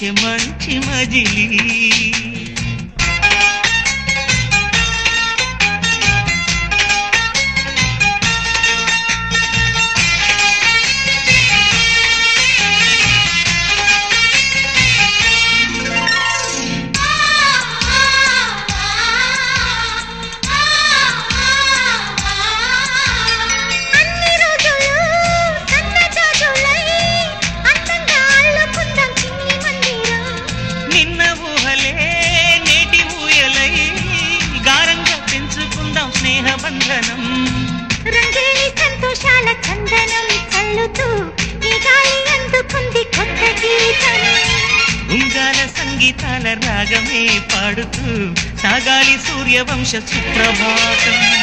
ఇచ్చే మంచి మజిలీ స్నేహబంధనం రంగేలి సంతోషాల చందనం చల్లుతూ ఈ గాలి అందుకుంది కొత్త గీతం ఉంగాల సంగీతాల రాగమే పాడుతూ సాగాలి సూర్యవంశ సుప్రభాతం